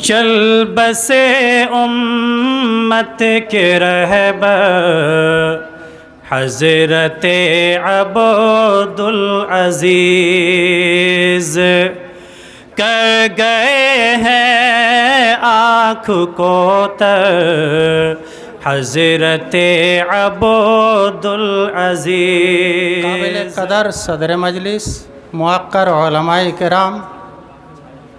چل بسے امت کے رہبر حضرت عبدالعزیز کر گئے ہیں آنکھ کو تر حضرت عبدالعزیز۔ قابل قدر صدر مجلس، موقر علماء کرام،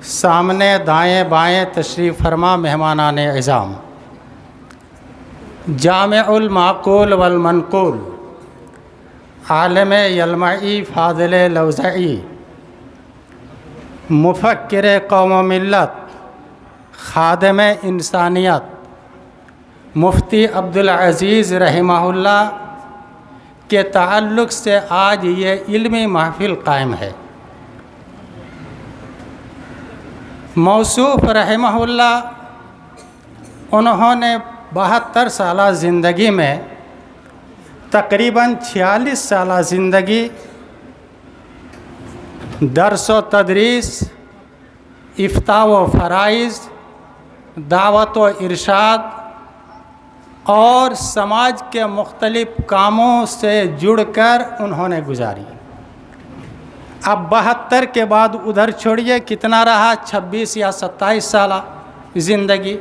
سامنے دائیں بائیں تشریف فرما مہمانان اعظام، جامع المعقول والمنقول، عالم یلمعی فاضل لوزعی، مفکر قوم و ملت، خادم انسانیت، مفتی عبدالعزیز رحمہ اللہ کے تعلق سے آج یہ علمی محفل قائم ہے۔ موصوف رحمہ اللہ، انہوں نے 72 سالہ زندگی میں تقریباً 46 سالہ زندگی درس و تدریس، افتاء و فرائض، دعوت و ارشاد اور سماج کے مختلف کاموں سے جڑ کر انہوں نے گزاری۔ اب 72 کے بعد ادھر چھوڑیے کتنا رہا، 26 یا 27 سالہ زندگی۔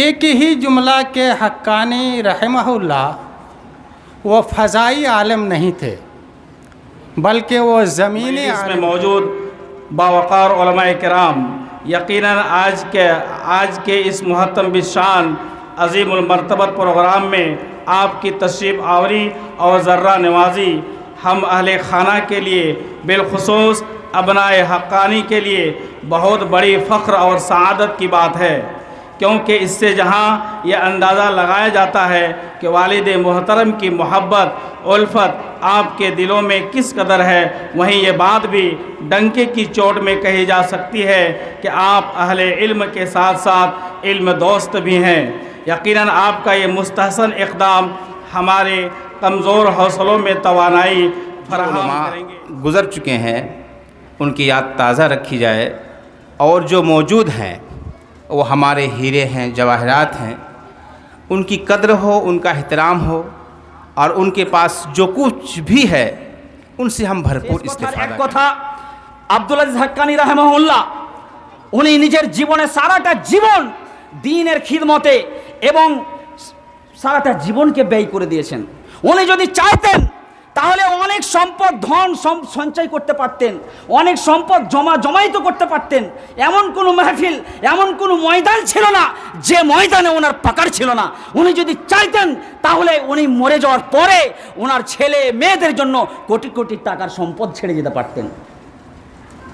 ایک ہی جملہ کے حقانی رحمہ اللہ وہ فضائی عالم نہیں تھے، بلکہ وہ زمینی اس میں عالم موجود باوقار علماء کرام، یقیناً آج کے اس محترم بالشان عظیم المرتبت پروگرام میں آپ کی تشریف آوری اور ذرہ نوازی ہم اہل خانہ کے لیے، بالخصوص ابنائے حقانی کے لیے بہت بڑی فخر اور سعادت کی بات ہے، کیونکہ اس سے جہاں یہ اندازہ لگایا جاتا ہے کہ والد محترم کی محبت الفت آپ کے دلوں میں کس قدر ہے، وہیں یہ بات بھی ڈنکے کی چوٹ میں کہی جا سکتی ہے کہ آپ اہل علم کے ساتھ ساتھ علم دوست بھی ہیں۔ یقیناً آپ کا یہ مستحسن اقدام ہمارے کمزور حوصلوں میں توانائی فراہم کریں گے۔ گزر چکے ہیں ان کی یاد تازہ رکھی جائے، اور جو موجود ہیں وہ ہمارے ہیرے ہیں، جواہرات ہیں، ان کی قدر ہو، ان کا احترام ہو، اور ان کے پاس جو کچھ بھی ہے ان سے ہم بھرپور استفادہ এক কথা আব্দুল আজিজ হাক্কানী রাহিমাহুল্লাহ উনি নিজের জীবনে সারাটা জীবন দ্বীনের খিদমতে এবং সারাটা জীবনকে ব্যয় করে দিয়েছেন। উনি যদি চাইতেন তাহলে অনেক সম্পদ ধন সঞ্চয় করতে পারতেন, অনেক সম্পদ জমায়িত করতে পারতেন। এমন কোনো মাহফিল, এমন কোনো ময়দান ছিল না যে ময়দানে ওনার পাকার ছিল না। উনি যদি চাইতেন তাহলে উনি মরে যাওয়ার পরে ওনার ছেলে মেয়েদের জন্য কোটি কোটি টাকার সম্পদ ছেড়ে যেতে পারতেন।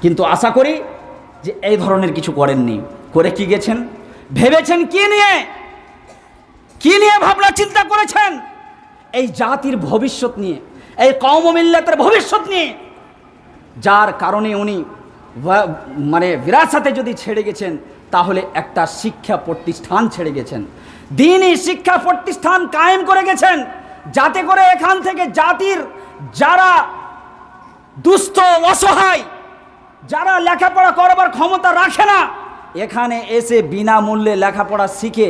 কিন্তু আশা করি যে এই ধরনের কিছু করেননি। করে কি গেছেন? ভেবেছেন কি নিয়ে ভাবনা চিন্তা করেছেন? এই জাতির ভবিষ্যৎ নিয়ে, এই কওম ও মিল্লাতের ভবিষ্যৎ নিয়ে, যার কারণে উনি মানে বিরাসতে যদি ছেড়ে গেছেন তাহলে একটা শিক্ষা প্রতিষ্ঠান ছেড়ে গেছেন, দ্বীনি শিক্ষা প্রতিষ্ঠান কায়েম করে গেছেন, যাতে করে এখান থেকে জাতির যারা দুস্থ অসহায়, যারা লেখাপড়া করবার ক্ষমতা রাখে না, এখানে এসে বিনামূল্যে লেখাপড়া শিখে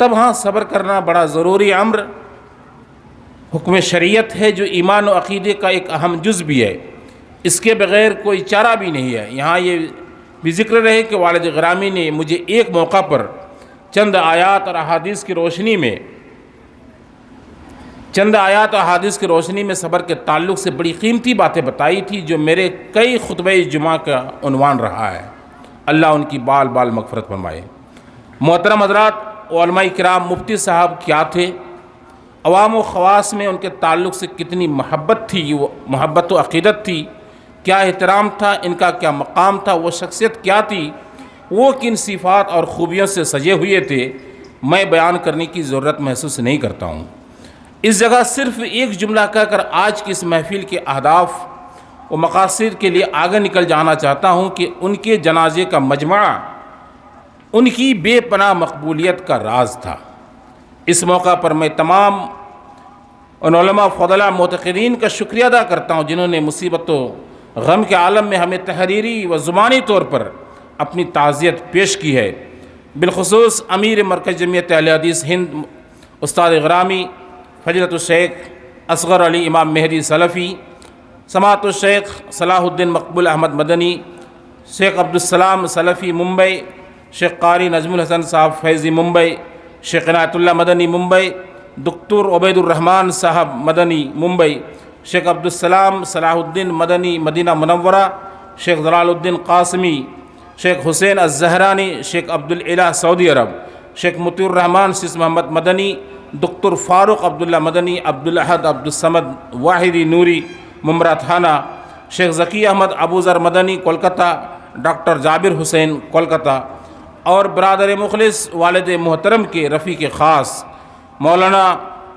تب ہاں صبر کرنا بڑا ضروری امر حکم شریعت ہے جو ایمان و عقیدے کا ایک اہم جز بھی ہے، اس کے بغیر کوئی چارہ بھی نہیں ہے۔ یہاں یہ بھی ذکر رہے کہ والد گرامی نے مجھے ایک موقع پر چند آیات اور احادیث کی روشنی میں صبر کے تعلق سے بڑی قیمتی باتیں بتائی تھی جو میرے کئی خطبہ جمعہ کا عنوان رہا ہے۔ اللہ ان کی بال بال مغفرت فرمائے۔ محترم حضرات، علماء کرام، مفتی صاحب کیا تھے؟ عوام و خواص میں ان کے تعلق سے کتنی محبت تھی، وہ محبت و عقیدت تھی، کیا احترام تھا، ان کا کیا مقام تھا، وہ شخصیت کیا تھی، وہ کن صفات اور خوبیوں سے سجے ہوئے تھے، میں بیان کرنے کی ضرورت محسوس نہیں کرتا ہوں۔ اس جگہ صرف ایک جملہ کہہ کر آج کی اس محفل کے اہداف و مقاصد کے لیے آگے نکل جانا چاہتا ہوں کہ ان کے جنازے کا مجمع ان کی بے پناہ مقبولیت کا راز تھا۔ اس موقع پر میں تمام ان علماء فضلہ معتقدین کا شکریہ ادا کرتا ہوں جنہوں نے مصیبت و غم کے عالم میں ہمیں تحریری و زبانی طور پر اپنی تعزیت پیش کی ہے۔ بالخصوص امیر مرکز جمعیت اہل حدیث ہند استاد گرامی فضیلت الشیخ اصغر علی امام مہدی سلفی، سماعت الشیخ صلاح الدین مقبول احمد مدنی، شیخ عبدالسلام سلفی ممبئی، شیخ قاری نجم الحسن صاحب فیضی ممبئی، شیخ عنایت اللہ مدنی ممبئی، دکتور عبید الرحمن صاحب مدنی ممبئی، شیخ عبدالسلام صلاح الدین مدنی مدینہ منورہ، شیخ جلال الدین قاسمی، شیخ حسین الزہرانی، شیخ عبداللہ سعودی عرب، شیخ مطیع الرحمن سیس محمد مدنی، دکتر فاروق عبداللہ مدنی، عبدالاحد عبدالصمد واحدی نوری ممبرا تھانہ، شیخ ذکی احمد ابو ذر مدنی کولکتہ، ڈاکٹر جابر حسین کولکتہ، اور برادر مخلص والد محترم کے رفیق خاص مولانا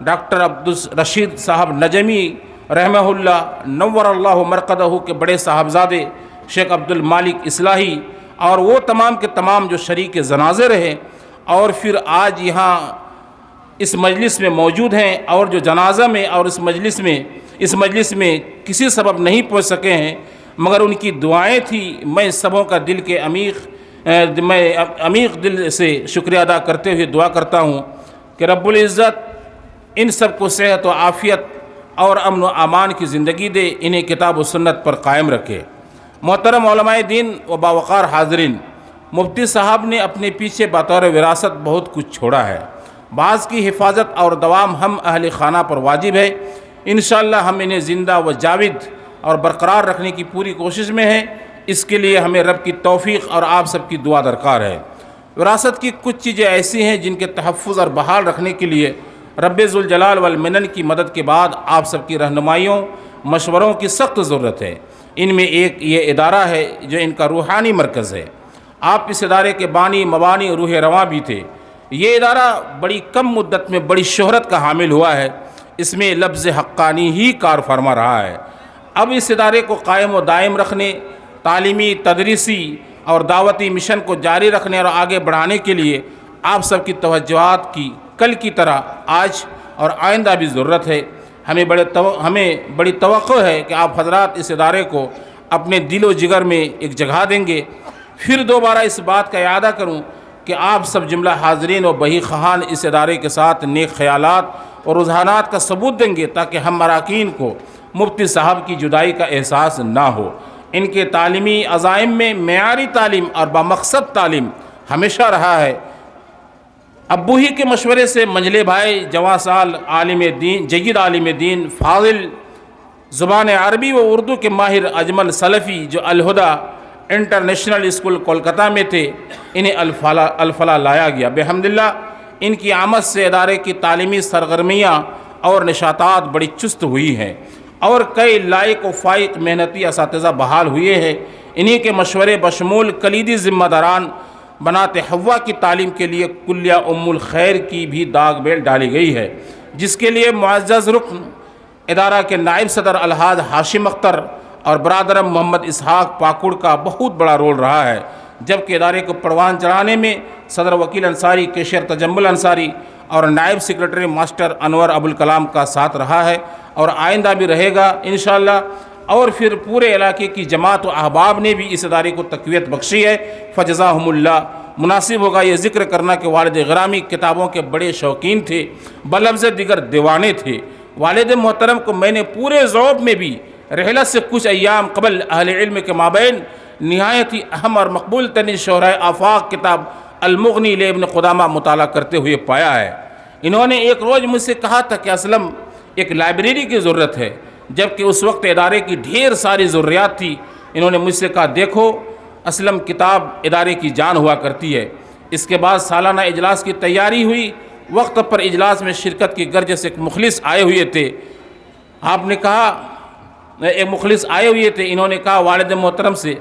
ڈاکٹر عبدالرشید صاحب نجمی رحمہ اللہ نور اللہ مرقدہ کے بڑے صاحبزادے شیخ عبدالمالک اصلاحی، اور وہ تمام کے تمام جو شریک جنازے رہے اور پھر آج یہاں اس مجلس میں موجود ہیں، اور جو جنازہ میں اور اس مجلس میں کسی سبب نہیں پہنچ سکے ہیں، مگر ان کی دعائیں تھیں۔ میں سبوں کا عمیق دل سے شکریہ ادا کرتے ہوئے دعا کرتا ہوں کہ رب العزت ان سب کو صحت و عافیت اور امن و امان کی زندگی دے، انہیں کتاب و سنت پر قائم رکھے۔ محترم علماء دین و باوقار حاضرین، مفتی صاحب نے اپنے پیچھے بطور وراثت بہت کچھ چھوڑا ہے۔ بعض کی حفاظت اور دوام ہم اہل خانہ پر واجب ہے۔ انشاءاللہ ہم انہیں زندہ و جاوید اور برقرار رکھنے کی پوری کوشش میں ہیں۔ اس کے لیے ہمیں رب کی توفیق اور آپ سب کی دعا درکار ہے۔ وراثت کی کچھ چیزیں ایسی ہیں جن کے تحفظ اور بحال رکھنے کے لیے رب ذوالجلال والمنن کی مدد کے بعد آپ سب کی رہنمائیوں مشوروں کی سخت ضرورت ہے۔ ان میں ایک یہ ادارہ ہے جو ان کا روحانی مرکز ہے۔ آپ اس ادارے کے بانی مبانی روح رواں بھی تھے۔ یہ ادارہ بڑی کم مدت میں بڑی شہرت کا حامل ہوا ہے۔ اس میں لفظ حقانی ہی کار فرما رہا ہے۔ اب اس ادارے کو قائم و دائم رکھنے، تعلیمی، تدریسی اور دعوتی مشن کو جاری رکھنے اور آگے بڑھانے کے لیے آپ سب کی توجہات کی کل کی طرح آج اور آئندہ بھی ضرورت ہے۔ ہمیں بڑی توقع ہے کہ آپ حضرات اس ادارے کو اپنے دل و جگر میں ایک جگہ دیں گے۔ پھر دوبارہ اس بات کا اعادہ کروں کہ آپ سب جملہ حاضرین و بہی خواہان اس ادارے کے ساتھ نیک خیالات اور رجحانات کا ثبوت دیں گے تاکہ ہم اراکین کو مفتی صاحب کی جدائی کا احساس نہ ہو۔ ان کے تعلیمی عزائم میں معیاری تعلیم اور بامقصد تعلیم ہمیشہ رہا ہے۔ ابو ہی کے مشورے سے منجلے بھائی جواں سال عالم دین، جید عالم دین، فاضل، زبان عربی و اردو کے ماہر اجمل سلفی جو الہدیٰ انٹرنیشنل اسکول کولکتہ میں تھے، انہیں الفلاح لایا گیا۔ بحمداللہ ان کی آمد سے ادارے کی تعلیمی سرگرمیاں اور نشاطات بڑی چست ہوئی ہیں اور کئی لائق و فائق محنتی اساتذہ بحال ہوئے ہیں۔ انہی کے مشورے بشمول کلیدی ذمہ داران بنات حوا کی تعلیم کے لیے کلیہ ام الخیر کی بھی داغ بیل ڈالی گئی ہے، جس کے لیے معزز رکن ادارہ کے نائب صدر الحاج ہاشم اختر اور برادرم محمد اسحاق پاکڑ کا بہت بڑا رول رہا ہے، جبکہ ادارے کو پروان چڑھانے میں صدر وکیل انصاری، کیشیئر تجمل انصاری اور نائب سیکرٹری ماسٹر انور ابوالکلام کا ساتھ رہا ہے اور آئندہ بھی رہے گا۔ انشاءاللہ اور پھر پورے علاقے کی جماعت و احباب نے بھی اس ادارے کو تقویت بخشی ہے، فجزاہم اللہ۔ مناسب ہوگا یہ ذکر کرنا کہ والد غرامی کتابوں کے بڑے شوقین تھے، بلفظ دیگر دیوانے تھے۔ والد محترم کو میں نے پورے ذوق میں بھی رحلت سے کچھ ایام قبل اہل علم کے مابین نہایت ہی اہم اور مقبول ترین شہرائے آفاق کتاب المغنی لابن قدامہ مطالعہ کرتے ہوئے پایا ہے۔ انہوں نے ایک روز مجھ سے کہا تھا کہ اسلم ایک لائبریری کی ضرورت ہے، جبکہ اس وقت ادارے کی ڈھیر ساری ضروریات تھی۔ انہوں نے مجھ سے کہا دیکھو اسلم کتاب ادارے کی جان ہوا کرتی ہے۔ اس کے بعد سالانہ اجلاس کی تیاری ہوئی، وقت پر اجلاس میں شرکت کی غرض سے ایک مخلص آئے ہوئے تھے۔ آپ نے کہا ایک مخلص آئے ہوئے تھے، انہوں نے کہا والد محترم سے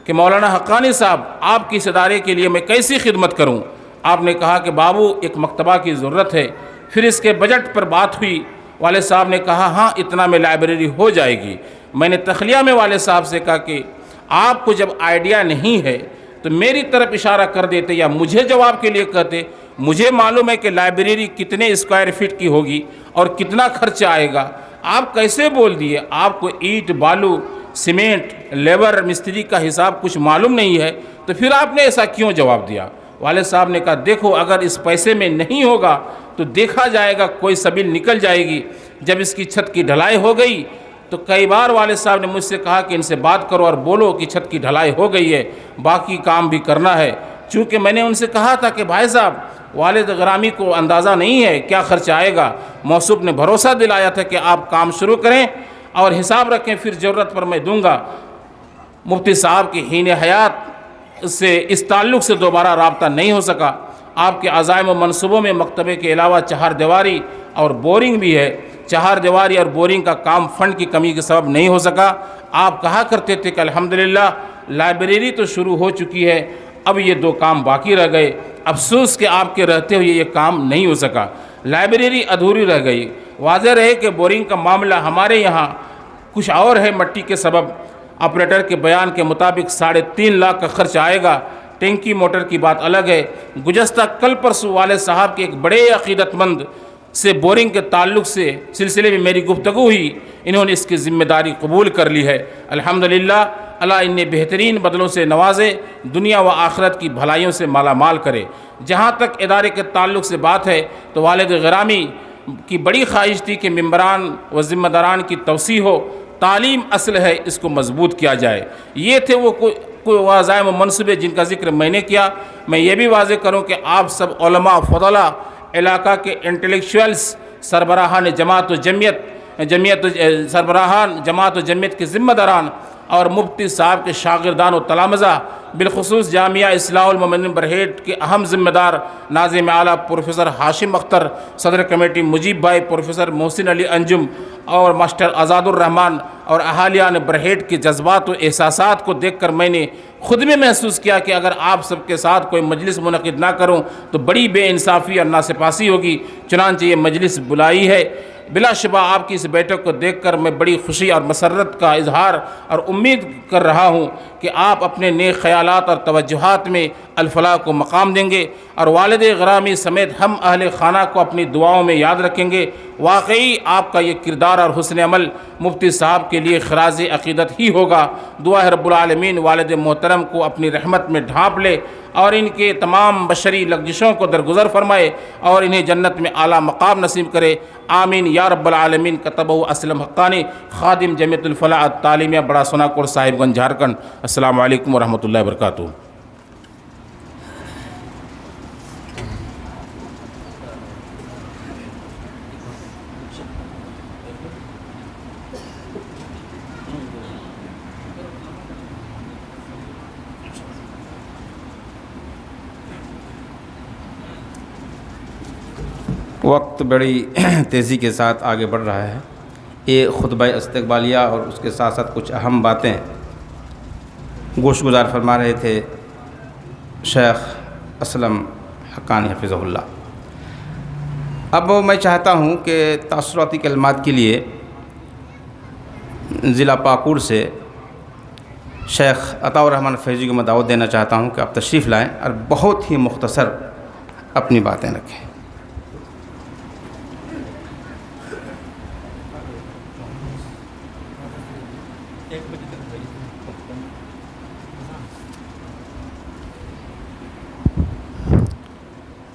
کہ مولانا حقانی صاحب آپ کی اس ادارے کے لیے میں کیسی خدمت کروں؟ آپ نے کہا کہ بابو ایک مکتبہ کی ضرورت ہے۔ پھر اس کے بجٹ پر بات ہوئی، والد صاحب نے کہا ہاں اتنا میں لائبریری ہو جائے گی۔ میں نے تخلیہ میں والد صاحب سے کہا کہ آپ کو جب آئیڈیا نہیں ہے تو میری طرف اشارہ کر دیتے یا مجھے جواب کے لیے کہتے۔ مجھے معلوم ہے کہ لائبریری کتنے اسکوائر فٹ کی ہوگی اور کتنا خرچہ آئے گا، آپ کیسے بول دیے؟ آپ کو اینٹ بالو سیمنٹ لیبر مستری کا حساب کچھ معلوم نہیں ہے، تو پھر آپ نے ایسا کیوں جواب دیا؟ والد صاحب نے کہا دیکھو اگر اس پیسے میں نہیں ہوگا تو دیکھا جائے گا، کوئی سبیل نکل جائے گی۔ جب اس کی چھت کی ڈھلائی ہو گئی تو کئی بار والد صاحب نے مجھ سے کہا کہ ان سے بات کرو اور بولو کہ چھت کی ڈھلائی ہو گئی ہے، باقی کام بھی کرنا ہے۔ چونکہ میں نے ان سے کہا تھا کہ بھائی صاحب والد غرامی کو اندازہ نہیں ہے کیا خرچہ آئے گا، موصوف نے بھروسہ دلایا تھا کہ آپ کام شروع کریں اور حساب رکھیں، پھر ضرورت پر میں دوں گا۔ مفتی صاحب کی حین حیات سے اس تعلق سے دوبارہ رابطہ نہیں ہو سکا۔ آپ کے عزائم و منصوبوں میں مکتبے کے علاوہ چہار دیواری اور بورنگ بھی ہے۔ چہار دیواری اور بورنگ کا کام فنڈ کی کمی کے سبب نہیں ہو سکا۔ آپ کہا کرتے تھے کہ الحمدللہ لائبریری تو شروع ہو چکی ہے، اب یہ دو کام باقی رہ گئے۔ افسوس کہ آپ کے رہتے ہوئے یہ کام نہیں ہو سکا، لائبریری ادھوری رہ گئی۔ واضح رہے کہ بورنگ کا معاملہ ہمارے یہاں کچھ اور ہے، مٹی کے سبب آپریٹر کے بیان کے مطابق 3.5 لاکھ کا خرچ آئے گا۔ ٹینکی موٹر کی بات الگ ہے۔ گزشتہ کل پرسوں والد صاحب کے ایک بڑے عقیدت مند سے بورنگ کے تعلق سے سلسلے میں میری گفتگو ہوئی، انہوں نے اس کی ذمہ داری قبول کر لی ہے۔ الحمدللہ اللہ انہیں بہترین بدلوں سے نوازے، دنیا و آخرت کی بھلائیوں سے مالا مال کرے۔ جہاں تک ادارے کے تعلق سے بات ہے تو والد غرامی کی بڑی خواہش تھی کہ ممبران و ذمہ داران کی توسیع ہو، تعلیم اصل ہے، اس کو مضبوط کیا جائے۔ یہ تھے وہ کوئی عزائم و منصوبے جن کا ذکر میں نے کیا۔ میں یہ بھی واضح کروں کہ آپ سب علماء فضلہ، علاقہ کے انٹلیکچوئلز، سربراہان جماعت و جمعیت کے ذمہ داران اور مفتی صاحب کے شاگردان و تلامذہ، بالخصوص جامعہ اصلاح المؤمنین برہیٹ کے اہم ذمہ دار ناظم اعلیٰ پروفیسر ہاشم اختر، صدر کمیٹی مجیب بھائی، پروفیسر محسن علی انجم اور ماسٹر آزاد الرحمان اور اہالیان برہیٹ کے جذبات و احساسات کو دیکھ کر میں نے خود میں محسوس کیا کہ اگر آپ سب کے ساتھ کوئی مجلس منعقد نہ کروں تو بڑی بے انصافی اور ناسپاسی ہوگی، چنانچہ یہ مجلس بلائی ہے۔ بلا شبہ آپ کی اس بیٹھک کو دیکھ کر میں بڑی خوشی اور مسرت کا اظہار اور امید کر رہا ہوں کہ آپ اپنے نیک خیالات اور توجہات میں الفلاح کو مقام دیں گے اور والد غرامی سمیت ہم اہل خانہ کو اپنی دعاؤں میں یاد رکھیں گے۔ واقعی آپ کا یہ کردار اور حسن عمل مفتی صاحب کے لیے خراج عقیدت ہی ہوگا۔ دعا ہے رب العالمین والد محترم کو اپنی رحمت میں ڈھانپ لے اور ان کے تمام بشری لغزشوں کو درگزر فرمائے اور انہیں جنت میں اعلیٰ مقام نصیب کرے، آمین یا رب العالمین۔ کتبہ اسلم حقانی، خادم جمعیت الفلاح التعلیمیہ، بڑا سناکور، صاحب گنج، جھارکھنڈ۔ السلام علیکم ورحمۃ اللہ وبرکاتہ۔ وقت بڑی تیزی کے ساتھ آگے بڑھ رہا ہے۔ یہ خطبہ استقبالیہ اور اس کے ساتھ ساتھ کچھ اہم باتیں گوش گزار فرما رہے تھے شیخ اسلم حقانی حفظہ اللہ۔ اب میں چاہتا ہوں کہ تاثراتی کلمات کے لیے ضلع پاکور سے شیخ عطاء الرحمن فیضی کو میں دعوت دینا چاہتا ہوں کہ آپ تشریف لائیں اور بہت ہی مختصر اپنی باتیں رکھیں۔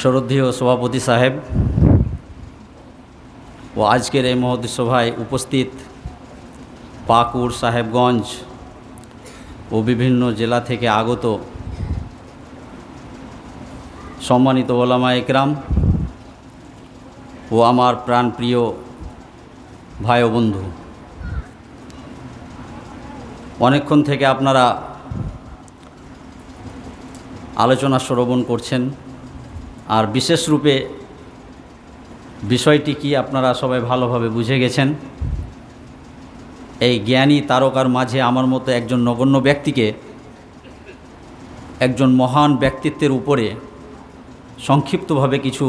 শ্রদ্ধেয় সভাপতি সাহেব ও আজকের এই মহৎ সভায় উপস্থিত পাকুড়, সাহেবগঞ্জ ও বিভিন্ন জেলা থেকে আগত সম্মানিত ওলামা একরাম ও আমার প্রাণপ্রিয় ভাই ও বন্ধু, অনেকক্ষণ থেকে আপনারা আলোচনা শ্রবণ করছেন, আর বিশেষ রূপে বিষয়টি কি আপনারা সবাই ভালোভাবে বুঝে গেছেন। এই জ্ঞানী তারকার মাঝে আমার মতো একজন নগণ্য ব্যক্তিকে একজন মহান ব্যক্তিত্বের উপরে সংক্ষিপ্তভাবে কিছু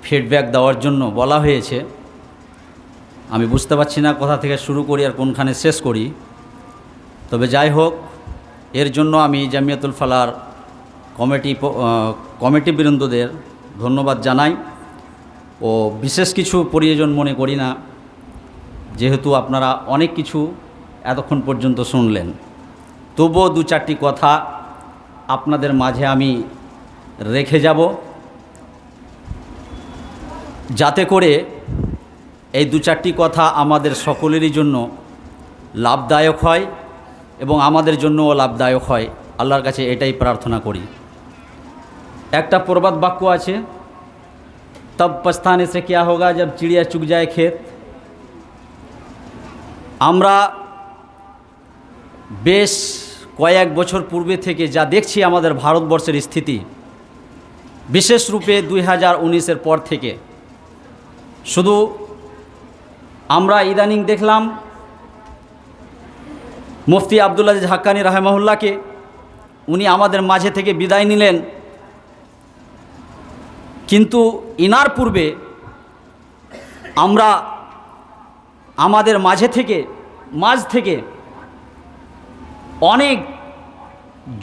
ফিডব্যাক দেওয়ার জন্য বলা হয়েছে। আমি বুঝতে পারছি না কোথা থেকে শুরু করি আর কোনখানে শেষ করি। তবে যাই হোক, এর জন্য আমি জামিয়াতুল ফালার কমিটিবৃন্দদের ধন্যবাদ জানাই ও বিশেষ কিছু প্রয়োজন মনে করি না, যেহেতু আপনারা অনেক কিছু এতক্ষণ পর্যন্ত শুনলেন। তবুও দু চারটি কথা আপনাদের মাঝে আমি রেখে যাব, যাতে করে এই দু চারটি কথা আমাদের সকলেরই জন্য লাভদায়ক হয় এবং আমাদের জন্যও লাভদায়ক হয়। আল্লাহর কাছে এটাই প্রার্থনা করি। একটা প্রবাদ বাক্য আছে, তব পস্তানে সে কিয়া হোগা জব চিড়িয়া চুগ যায় ক্ষেত। আমরা বেশ কয়েক বছর পূর্বে থেকে যা দেখছি আমাদের ভারতবর্ষের স্থিতি, বিশেষ রূপে 2019-এর পর থেকে, শুধু আমরা ইদানিং দেখলাম মুফতি আব্দুল আজিজ হাক্কানি রাহিমাহুল্লাহকে, উনি আমাদের মাঝে থেকে বিদায় নিলেন, কিন্তু ইনার পূর্বে আমরা আমাদের মাঝ থেকে অনেক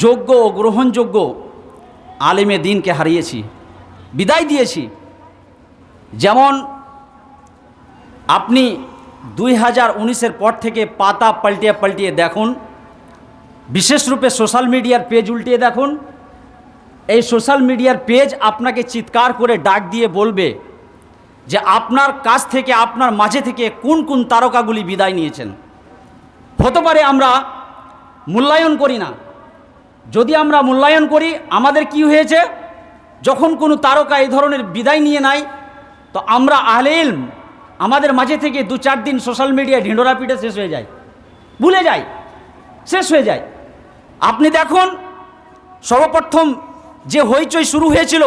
যোগ্য ও গ্রহণযোগ্য আলেমে দ্বীনকে হারিয়েছি, বিদায় দিয়েছি। যেমন আপনি 2019-এর পর থেকে পাতা পাল্টিয়ে দেখুন, বিশেষ রূপে সোশ্যাল মিডিয়ার পেজ উল্টিয়ে দেখুন। এই সোশ্যাল মিডিয়ার পেজ আপনাকে চিৎকার করে ডাক দিয়ে বলবে যে আপনার কাছ থেকে, আপনার মাঝে থেকে কোন কোন তারকাগুলি বিদায় নিয়েছেন। হতে পারে আমরা মূল্যায়ন করি না, যদি আমরা মূল্যায়ন করি, আমাদের কি হয়েছে, যখন কোনো তারকা এই ধরনের বিদায় নিয়ে নেয়, তো আমরা আহলে ইলম আমাদের মাঝে থেকে 2-4 দিন সোশ্যাল মিডিয়ায় ঢিঁড়োরা পিটে শেষ হয়ে যায়, ভুলে যায়, শেষ হয়ে যায়। আপনি দেখুন, সর্বপ্রথম যে হইচই শুরু হয়েছিল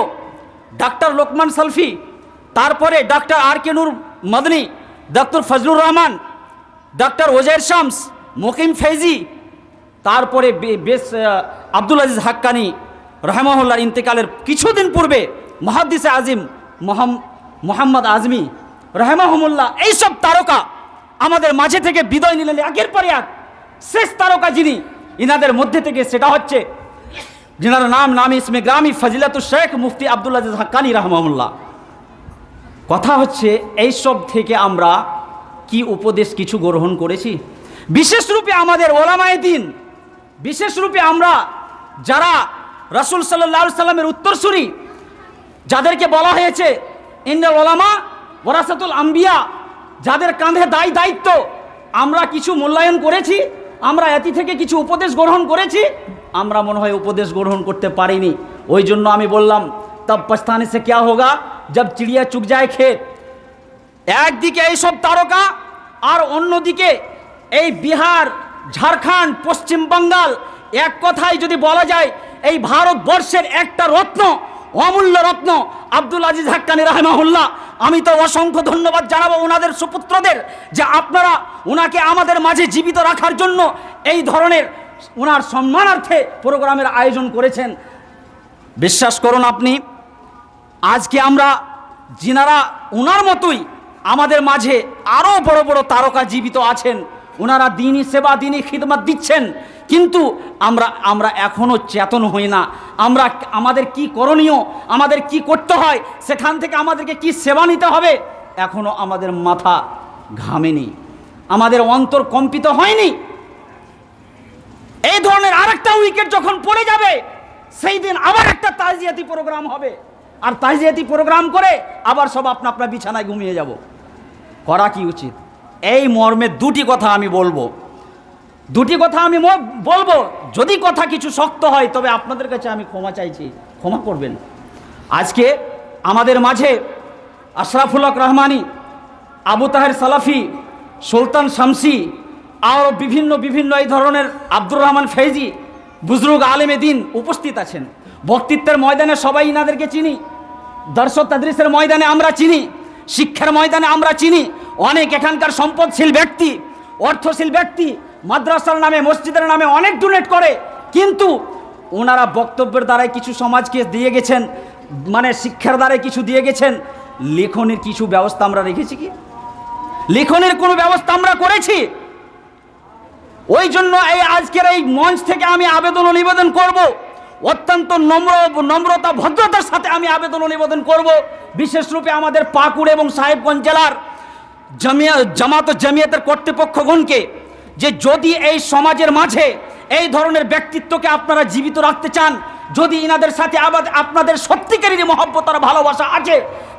ডাক্তার লোকমান সালফি, তারপরে ডাক্তার আর.কে. নূর মদনী, ডক্টর ফজলুর রহমান, ডক্টর ওজাইর শামস, মুকিম ফৈজি, তারপরে বেশ আব্দুল আজিজ হাক্কানি রাহিমাহুল্লাহর ইন্তেকালের কিছুদিন পূর্বে মুহাদ্দিসে আজিম মোহাম্মদ আজমি রাহিমাহুল্লাহ, এইসব তারকা আমাদের মাঝে থেকে বিদায় নিলেন একের পর এক। শেষ তারকা যিনি ইনাদের মধ্যে থেকে, সেটা হচ্ছে যিনার নাম ইসমে গ্রামী ফজিলাতুল শেখ মুফতি আব্দুল আজিজ হাক্কানি রাহিমাহুল্লাহ। কথা হচ্ছে, এইসব থেকে আমরা কি উপদেশ কিছু গ্রহণ করেছি? বিশেষ রূপে আমাদের ওলামায়ে দ্বীন, বিশেষ রূপে আমরা যারা রাসূল সাল্লাল্লাহু আলাইহি সাল্লামের উত্তরসূরি, যাদেরকে বলা হয়েছে ইন্নাল উলামা ওয়ারাসাতুল আম্বিয়া, যাদের কাঁধে দায়িত্ব, আমরা কিছু মূল্যায়ন করেছি? আমরা এটি থেকে কিছু উপদেশ গ্রহণ করেছি? আমরা মনে হয় উপদেশ গ্রহণ করতে পারিনি। ওই জন্য আমি বললাম, তব পস্তানে সে কিয়া হোগা জব চিড়িয়া চুগ যায় ক্ষেত। একদিকে এইসব তারকা, আর অন্যদিকে এই বিহার, ঝাড়খণ্ড, পশ্চিম বাঙ্গাল, এক কথায় যদি বলা যায় এই ভারতবর্ষের একটা রত্ন, অমূল্য রত্ন আব্দুল আজিজ হাক্কানি রাহিমাহুল্লাহ। আমি তো অসংখ্য ধন্যবাদ জানাবো ওনাদের সুপুত্রদের, যে আপনারা ওনাকে আমাদের মাঝে জীবিত রাখার জন্য এই ধরনের ওনার সম্মানার্থে প্রোগ্রামের আয়োজন করেছেন। বিশ্বাস করুন আপনি, আজকে আমরা যিনারা ওনার মতোই আমাদের মাঝে আরও বড় বড় তারকা জীবিত আছেন, ওনারা দিনই সেবা, দিনই খিদমত দিচ্ছেন, কিন্তু আমরা এখনও চেতন হই না। আমাদের কি করণীয়, আমাদের কি করতে হয়, সেখান থেকে আমাদেরকে কি সেবা নিতে হবে, এখনো আমাদের মাথা ঘামেনি, আমাদের অন্তর কম্পিত হয়নি। এই ধরনের আরেকটা উইকেট যখন পড়ে যাবে সেই দিন আবার একটা তাজিয়াতি প্রোগ্রাম হবে, আর তাজিয়াতি প্রোগ্রাম করে আবার সব আপনা আপনার বিছানায় ঘুমিয়ে যাব। করা কি উচিত? এই মর্মে দুটি কথা আমি বলবো, যদি কথা কিছু শক্ত হয় তবে আপনাদের কাছে আমি ক্ষমা চাইছি, ক্ষমা করবেন। আজকে আমাদের মাঝে আশরাফুল হক রহমানি, আবু তাহের সালাফি, সুলতান শামসি, আরও বিভিন্ন এই ধরনের আব্দুর রহমান ফৈজি, বুজরুগ আলেমে দিন উপস্থিত আছেন। বক্তৃত্বের ময়দানে সবাই ইনাদেরকে চিনি, দর্শ তাদরিসের ময়দানে আমরা চিনি, শিক্ষার ময়দানে আমরা চিনি। অনেক এখানকার সম্পদশীল ব্যক্তি, অর্থশীল ব্যক্তি মাদ্রাসার নামে, মসজিদের নামে অনেক ডোনেট করে, কিন্তু ওনারা বক্তব্যের দ্বারাই কিছু সমাজকে দিয়ে গেছেন, মানে শিক্ষার দ্বারাই কিছু দিয়ে গেছেন। লেখনের কিছু ব্যবস্থা আমরা রেখেছি কি? লেখনের কোনো ব্যবস্থা আমরা করেছি? ওই জন্য এই আজকের এই মঞ্চ থেকে আমি আবেদন ও নিবেদন করব, অত্যন্ত নম্রতা ভদ্রতার সাথে আমি আবেদন ও নিবেদন করব, বিশেষ রূপে আমাদের পাকুড় এবং সাহেবগঞ্জ জেলার জামাত ও জামিয়াতের কর্তৃপক্ষগণকে, যে যদি এই সমাজের মাঝে এই ধরনের ব্যক্তিত্বকে আপনারা জীবিত রাখতে চান, যদি ইনাদের সাথে আপনাদের সত্যিকারেরই মহব্বত আর ভালোবাসা আছে,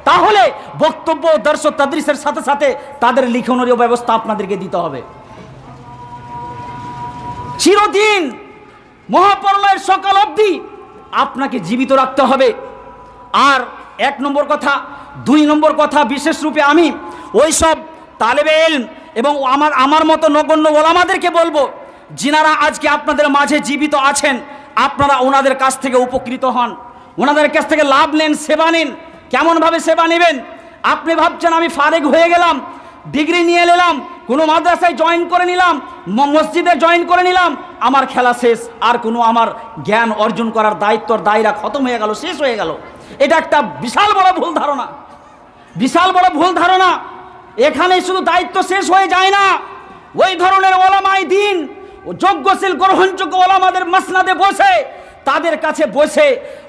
তাহলে বক্তব্য দর্শ তাদরিসের সাথে সাথে তাদের লিখনেরও ব্যবস্থা আপনাদেরকে দিতে হবে। চিরদিন মহাপ্রলয়ের সকাল অবধি আপনাকে জীবিত রাখতে হবে। আর 1 নম্বর কথা, 2 নম্বর কথা, বিশেষ রূপে আমি ওই সব তালেবে ইলম এবং আমার মতো নগণ্য ওলামাদেরকে বলবো, যিনারা আজকে আপনাদের মাঝে জীবিত আছেন, আপনারা ওনাদের কাছ থেকে উপকৃত হন, ওনাদের কাছ থেকে লাভ নেন, সেবা নিন। কেমনভাবে সেবা নেবেন? আপনি ভাবছেন আমি ফারেগ হয়ে গেলাম, ডিগ্রি নিয়ে নিলাম, কোনো মাদ্রাসায় জয়েন করে নিলাম, মসজিদে জয়েন করে নিলাম, আমার খেলা শেষ, আর কোনো আমার জ্ঞান অর্জন করার দায়িত্বর দায়রা খতম হয়ে গেল, শেষ হয়ে গেল। এটা একটা বিশাল বড় ভুল ধারণা, বিশাল বড় ভুল ধারণা। এখানে শুধু দায়িত্ব শেষ হয়ে যায় না, ওই ধরনের ওলামায়ে দ্বীন, যোগ্যশীল গ্রহণযোগ্য ওলামাদের মাসনাদে বসে, তাদের কাছে বসে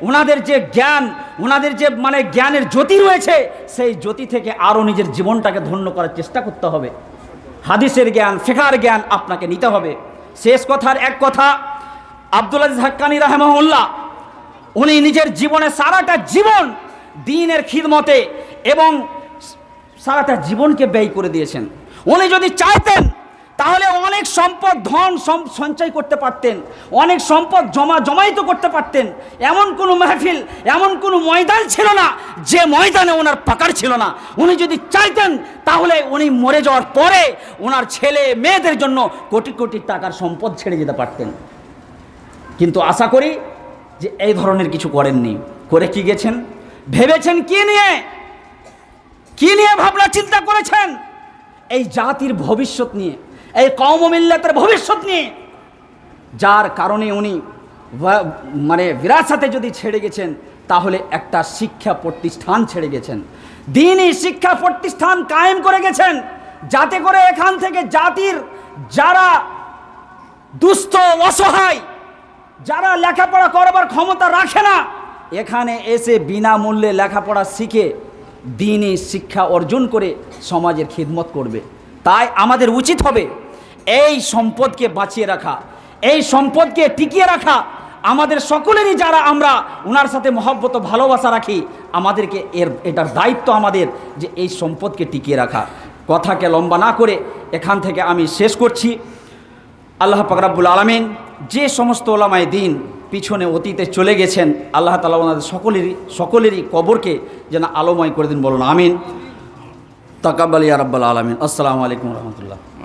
ওনাদের যে জ্ঞান, ওনাদের যে মানে জ্ঞানের জ্যোতি রয়েছে, সেই জ্যোতি থেকে আরও নিজের জীবনটাকে ধন্য করার চেষ্টা করতে হবে। হাদিসের জ্ঞান, ফিকহের জ্ঞান আপনাকে নিতে হবে। শেষ কথার এক কথা, আব্দুল আজিজ হাক্কানী রাহিমাহুল্লাহ, উনি নিজের জীবনে সারাটা জীবন দ্বীনের খিদমতে এবং সারাটা জীবনকে ব্যয় করে দিয়েছেন। উনি যদি চাইতেন তাহলে অনেক সম্পদ, ধন সঞ্চয় করতে পারতেন, অনেক সম্পদ জমায়িত করতে পারতেন। এমন কোনো মাহফিল, এমন কোনো ময়দান ছিল না যে ময়দানে ওনার পাকার ছিল না। উনি যদি চাইতেন তাহলে উনি মরে যাওয়ার পরে ওনার ছেলে মেয়েদের জন্য কোটি কোটি টাকার সম্পদ ছেড়ে যেতে পারতেন। কিন্তু আশা করি যে এই ধরনের কিছু করেননি। করে কি গেছেন? ভেবেছেন কি নিয়ে? কি নিয়ে ভাবনা চিন্তা করেছেন? এই জাতির ভবিষ্যৎ নিয়ে, এই কওম ও মিল্লাতের ভবিষ্যৎ নিয়ে, যার কারণে উনি মানে বিরাসতে যদি ছেড়ে গেছেন তাহলে একটা শিক্ষা প্রতিষ্ঠান ছেড়ে গেছেন, দ্বীনি শিক্ষা প্রতিষ্ঠান কায়েম করে গেছেন, যাতে করে এখান থেকে জাতির যারা দুস্থ, অসহায়, যারা লেখাপড়া করবার ক্ষমতা রাখে না, এখানে এসে বিনামূল্যে লেখাপড়া শিখে দ্বীনি শিক্ষা অর্জন করে সমাজের খিদমত করবে। তাই আমাদের উচিত হবে এই সম্পদকে বাঁচিয়ে রাখা, এই সম্পদকে টিকিয়ে রাখা। আমাদের সকলেরই, যারা আমরা ওনার সাথে মহব্বত ভালোবাসা রাখি, আমাদেরকে এটার দায়িত্ব আমাদের যে এই সম্পদকে টিকিয়ে রাখা। কথাকে লম্বা না করে এখান থেকে আমি শেষ করছি। আল্লাহ পাক রব্বুল আলামিন যে সমস্ত ওলামায়ে দ্বীন পিছনে অতীতে চলে গেছেন, আল্লাহ তাআলা ওনাদের সকলেরই কবরকে যেন আলোময় করে দিন, বলুন আমিন। তাকাব্বাল ইয়া রাব্বাল আলামিন। আসসালামু আলাইকুম রহমতুল্লাহ।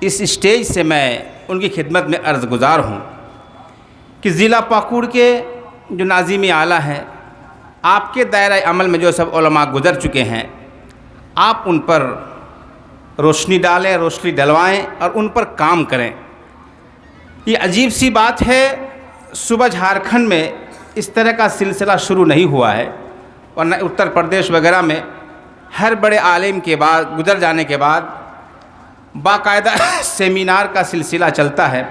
اس اسٹیج سے میں ان کی خدمت میں عرض گزار ہوں کہ ضلع پاکوڑ کے جو ناظم اعلیٰ ہیں، آپ کے دائرہ عمل میں جو سب علماء گزر چکے ہیں، آپ ان پر روشنی ڈالیں، روشنی ڈلوائیں اور ان پر کام کریں۔ یہ عجیب سی بات ہے، صوبہ جھارکھنڈ میں اس طرح کا سلسلہ شروع نہیں ہوا ہے، ورنہ اتر پردیش وغیرہ میں ہر بڑے عالم کے بعد گزر جانے کے بعد باقاعدہ سیمینار کا سلسلہ چلتا ہے،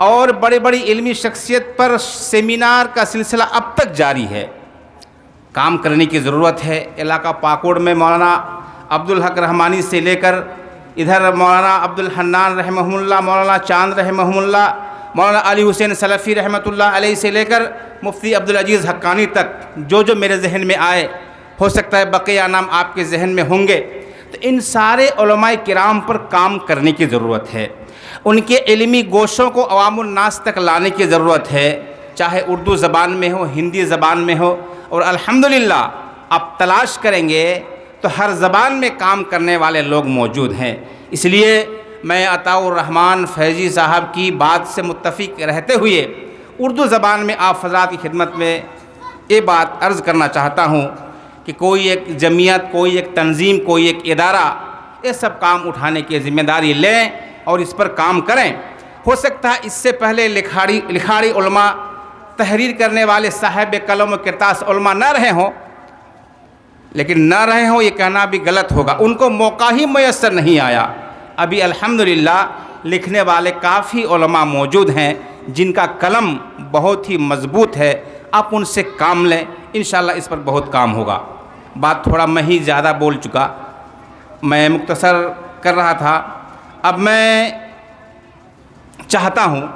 اور بڑی بڑی علمی شخصیت پر سیمینار کا سلسلہ اب تک جاری ہے۔ کام کرنے کی ضرورت ہے۔ علاقہ پاکوڑ میں مولانا عبدالحق رحمانی سے لے کر ادھر مولانا عبدالحنان رحمہ اللہ، مولانا چاند رحمہ اللہ، مولانا علی حسین سلفی رحمۃ اللہ علیہ سے لے کر مفتی عبدالعزیز حقانی تک جو میرے ذہن میں آئے، ہو سکتا ہے بقیہ نام آپ کے ذہن میں ہوں گے، تو ان سارے علماء کرام پر کام کرنے کی ضرورت ہے۔ ان کے علمی گوشوں کو عوام الناس تک لانے کی ضرورت ہے، چاہے اردو زبان میں ہو، ہندی زبان میں ہو، اور الحمدللہ آپ تلاش کریں گے تو ہر زبان میں کام کرنے والے لوگ موجود ہیں۔ اس لیے میں عطاء الرحمن فیضی صاحب کی بات سے متفق رہتے ہوئے اردو زبان میں آپ حضرات کی خدمت میں یہ بات عرض کرنا چاہتا ہوں کہ کوئی ایک جمعیت، کوئی ایک تنظیم، کوئی ایک ادارہ یہ سب کام اٹھانے کی ذمہ داری لیں اور اس پر کام کریں۔ ہو سکتا ہے اس سے پہلے لکھاڑی علماء، تحریر کرنے والے صاحب قلم و کرتاس علماء نہ رہے ہوں، لیکن نہ رہے ہوں یہ کہنا بھی غلط ہوگا، ان کو موقع ہی میسر نہیں آیا۔ ابھی الحمدللہ لکھنے والے کافی علماء موجود ہیں جن کا قلم بہت ہی مضبوط ہے، آپ ان سے کام لیں، انشاءاللہ اس پر بہت کام ہوگا۔ بات تھوڑا میں ہی زیادہ بول چکا، میں مختصر کر رہا تھا۔ اب میں چاہتا ہوں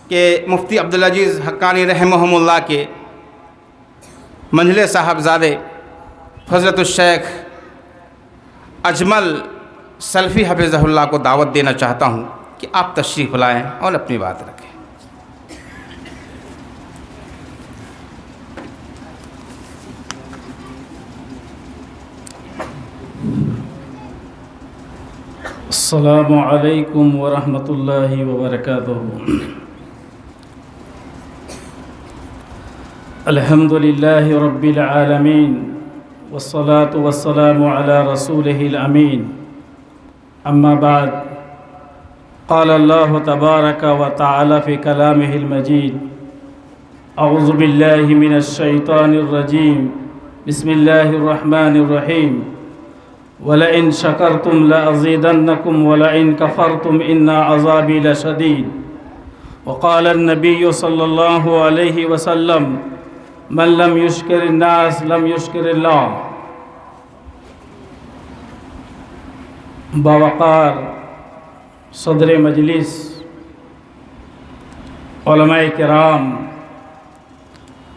کہ مفتی عبدالعزیز حقانی رحمہ اللہ کے منجلے صاحبزادے فضلت الشیخ اجمل سلفی حفظہ اللہ کو دعوت دینا چاہتا ہوں کہ آپ تشریف لائیں اور اپنی بات رکھیں۔ السلام علیکم ورحمۃ اللہ وبرکاتہ۔ الحمد للہ رب العالمین والصلاة والسلام على رسوله الأمين، أما بعد، قال الله تبارك وتعالى في كلامه المجيد: أعوذ بالله من الشيطان الرجيم، بسم الله الرحمن الرحيم، ولئن شكرتم لأزيدنكم ولئن كفرتم إن عذابي لشديد، وقال النبي صلى الله عليه وسلم: من لم يشکر الناس لم یشکر اللہ۔ باوقار صدر مجلس، علماء کرام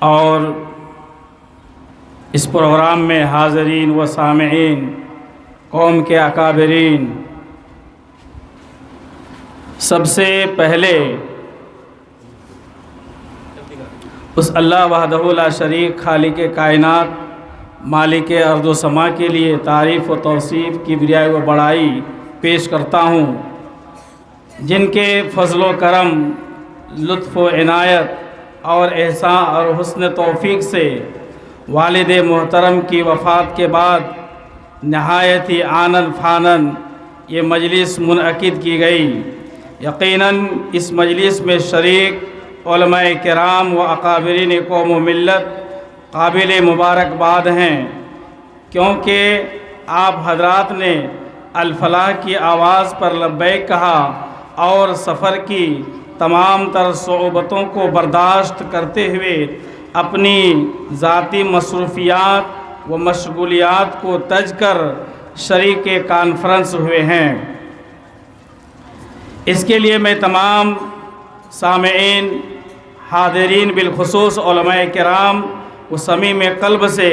اور اس پروگرام میں حاضرین و سامعین، قوم کے اکابرین، سب سے پہلے اس اللہ وحدہ لا شریک خالق کائنات، مالک ارض و سما کے لیے تعریف و توصیف کی کبریائی و بڑائی پیش کرتا ہوں، جن کے فضل و کرم، لطف و عنایت اور احسان اور حسن توفیق سے والد محترم کی وفات کے بعد نہایت ہی آنن فانن یہ مجلس منعقد کی گئی۔ یقیناً اس مجلس میں شریک علماء کرام و اکابرین قوم و ملت قابل مبارکباد ہیں، کیونکہ آپ حضرات نے الفلاح کی آواز پر لبیک کہا اور سفر کی تمام تر صعوبتوں کو برداشت کرتے ہوئے اپنی ذاتی مصروفیات و مشغولیات کو تج کر شریک کانفرنس ہوئے ہیں۔ اس کے لیے میں تمام سامعین، حاضرین، بالخصوص علماء کرام و صمیم قلب سے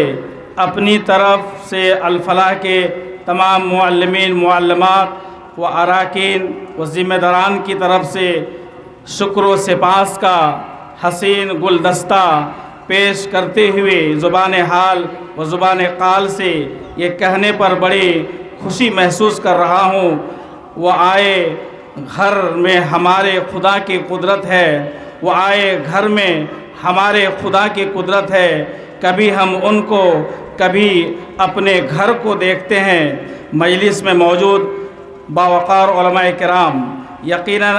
اپنی طرف سے الفلاح کے تمام معلمین، معلمات و اراکین و ذمہ داران کی طرف سے شکر و سپاس کا حسین گلدستہ پیش کرتے ہوئے زبان حال و زبان قال سے یہ کہنے پر بڑی خوشی محسوس کر رہا ہوں وہ آئے گھر میں ہمارے خدا کی قدرت ہے، وہ آئے گھر میں ہمارے خدا کی قدرت ہے۔ کبھی ہم ان کو کبھی اپنے گھر کو دیکھتے ہیں۔ مجلس میں موجود باوقار علماء کرام، یقیناً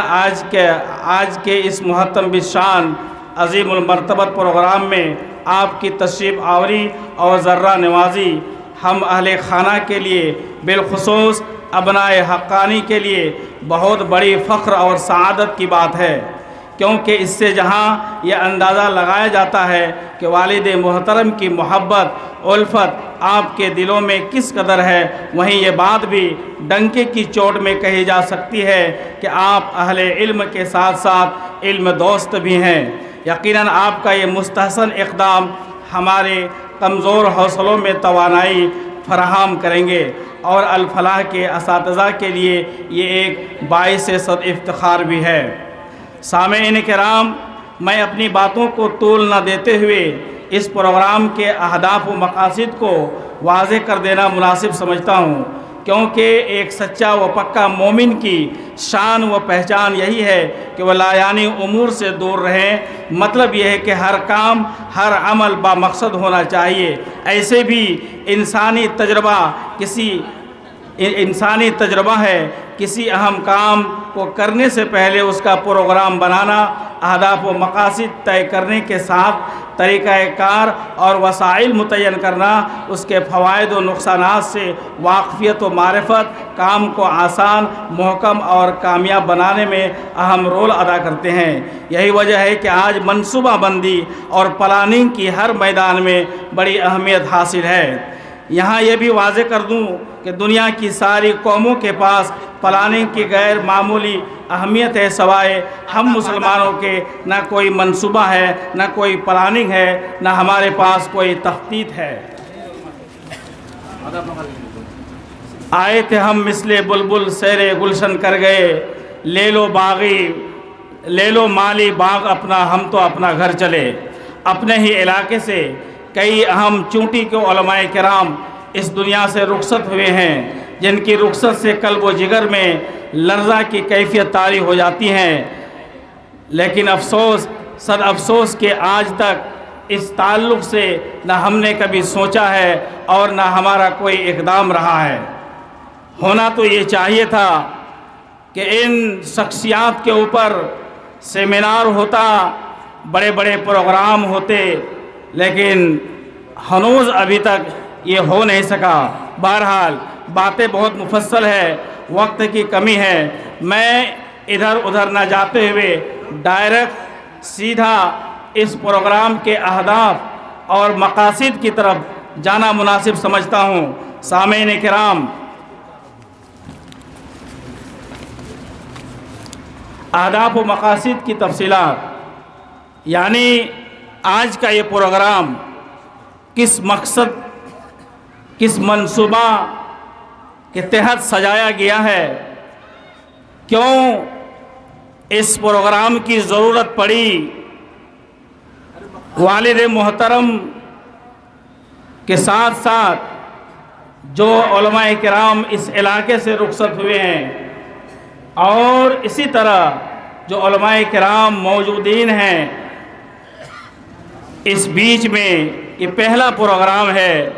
آج کے اس محترم بالشان عظیم المرتبت پروگرام میں آپ کی تشریف آوری اور ذرہ نوازی ہم اہل خانہ کے لیے، بالخصوص ابنائے حقانی کے لیے بہت بڑی فخر اور سعادت کی بات ہے، کیونکہ اس سے جہاں یہ اندازہ لگایا جاتا ہے کہ والد محترم کی محبت الفت آپ کے دلوں میں کس قدر ہے، وہیں یہ بات بھی ڈنکے کی چوٹ میں کہی جا سکتی ہے کہ آپ اہل علم کے ساتھ ساتھ علم دوست بھی ہیں۔ یقیناً آپ کا یہ مستحسن اقدام ہمارے کمزور حوصلوں میں توانائی فراہم کریں گے اور الفلاح کے اساتذہ کے لیے یہ ایک باعث صد افتخار بھی ہے۔ سامعین کرام، میں اپنی باتوں کو طول نہ دیتے ہوئے اس پروگرام کے اہداف و مقاصد کو واضح کر دینا مناسب سمجھتا ہوں، کیونکہ ایک سچا و پکا مومن کی شان و پہچان یہی ہے کہ وہ لایانی امور سے دور رہیں۔ مطلب یہ ہے کہ ہر کام، ہر عمل با مقصد ہونا چاہیے۔ ایسے بھی انسانی تجربہ ہے، کسی اہم کام کو کرنے سے پہلے اس کا پروگرام بنانا، اہداف و مقاصد طے کرنے کے ساتھ طریقہ کار اور وسائل متعین کرنا، اس کے فوائد و نقصانات سے واقفیت و معرفت کام کو آسان، محکم اور کامیاب بنانے میں اہم رول ادا کرتے ہیں۔ یہی وجہ ہے کہ آج منصوبہ بندی اور پلاننگ کی ہر میدان میں بڑی اہمیت حاصل ہے۔ یہاں یہ بھی واضح کر دوں کہ دنیا کی ساری قوموں کے پاس پلاننگ کی غیر معمولی اہمیت ہے، سوائے ہم مسلمانوں کے نہ کوئی منصوبہ ہے، نہ کوئی پلاننگ ہے، نہ ہمارے پاس کوئی تخطیط ہے۔ آئے تھے ہم مثل بلبل سیر گلشن کر گئے، لے لو مالی باغ اپنا، ہم تو اپنا گھر چلے۔ اپنے ہی علاقے سے کئی اہم چونٹی کے علماء کرام اس دنیا سے رخصت ہوئے ہیں، جن کی رخصت سے قلب و جگر میں لرزہ کی کیفیت طاری ہو جاتی ہیں، لیکن صد افسوس کہ آج تک اس تعلق سے نہ ہم نے کبھی سوچا ہے اور نہ ہمارا کوئی اقدام رہا ہے۔ ہونا تو یہ چاہیے تھا کہ ان شخصیات کے اوپر سیمینار ہوتا، بڑے بڑے پروگرام ہوتے، لیکن ہنوز ابھی تک یہ ہو نہیں سکا۔ بہرحال باتیں بہت مفصل ہے، وقت کی کمی ہے، میں ادھر ادھر نہ جاتے ہوئے ڈائریکٹ سیدھا اس پروگرام کے اہداف اور مقاصد کی طرف جانا مناسب سمجھتا ہوں۔ سامعین کرام، اہداف و مقاصد کی تفصیلات، یعنی آج کا یہ پروگرام کس مقصد، کس منصوبہ کے تحت سجایا گیا ہے، کیوں اس پروگرام کی ضرورت پڑی، والد محترم کے ساتھ ساتھ جو علماء کرام اس علاقے سے رخصت ہوئے ہیں، اور اسی طرح جو علماء کرام موجودین ہیں، اس بیچ میں یہ پہلا پروگرام ہے،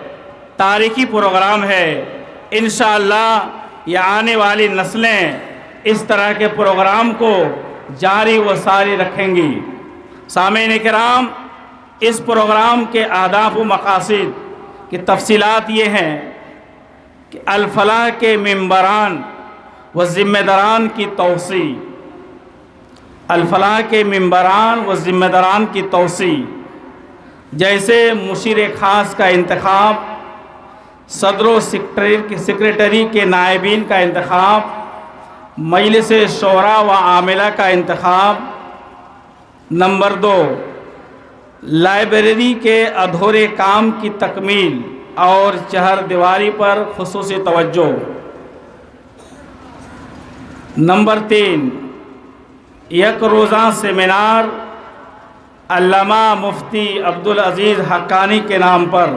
تاریخی پروگرام ہے۔ انشاءاللہ یہ آنے والی نسلیں اس طرح کے پروگرام کو جاری و ساری رکھیں گی۔ سامعین کرام، اس پروگرام کے اہداف و مقاصد کی تفصیلات یہ ہیں کہ الفلاح کے ممبران و ذمہ داران کی توسیع، الفلاح کے ممبران و ذمہ داران کی توسیع، جیسے مشیر خاص کا انتخاب، صدر و سیکریٹری کے نائبین کا انتخاب، مجلس شورا و عاملہ کا انتخاب۔ نمبر 2، لائبریری کے ادھورے کام کی تکمیل اور چہر دیواری پر خصوصی توجہ۔ نمبر 3، یک روزہ سیمینار علامہ مفتی عبدالعزیز حقانی کے نام پر۔